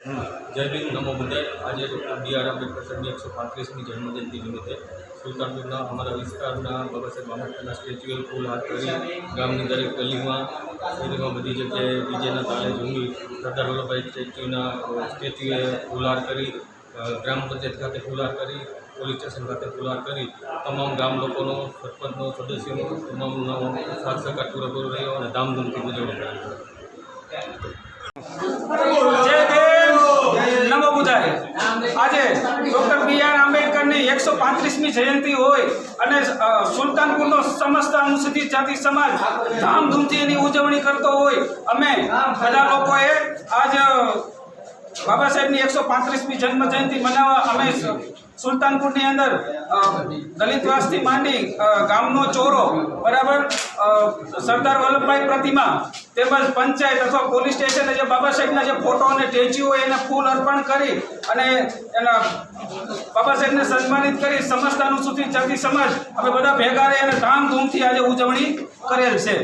जय भीम नमो बुद्धाय। आज बी.आर. आंबेडकर साहब 135મી जन्मजयंती निमित्ते सुल्तानपुरना अमरा विस्तारना बाबा साहेब आंबेडकर स्टेच्युए फूल हाथ करी गामनी दरेक गलीमां बधी जगह डीजेना ताले झूमी सरदार वल्लभभाई स्टेच्युए फूलहार करी ग्राम पंचायत खाते फूलहार करी पोलीस स्टेशन खाते फूलहार करी तमाम गाम लोकोनो सरपंचनो सदस्योनो तमामनो साथ सहकार पूरेपूरो रह्यो अने धामधूमथी उजवणी करी। नमो बुधाय। आज डॉक्टर बी.आर. आंबेडकर 135મી जयंती होय अने सुल्तानपुरनो समस्त अनुसूचित जाति समाज धामधूमथी एनी उजवणी करतो होय अमे बधा लोकोए आज बाबा साहेबनी 135મી जन्म जयंती मनावा अमे सुल्तानपुरनी अंदर दलितवासथी मांडी गामनो चोरो बराबर सरदार वल्लभभाई प्रतिमा तेमज पंचायत अथवा पोलीस स्टेशन जो बाबा साहेबना जो फोटो और स्टेच्यू है एने फूल अर्पण करी अने एना बाबा साहेबने सन्मानित करी समस्त अनुसूचित जाति समाज अमे बधा भेगा रही धामधूमथी आज उजवणी करेल छे।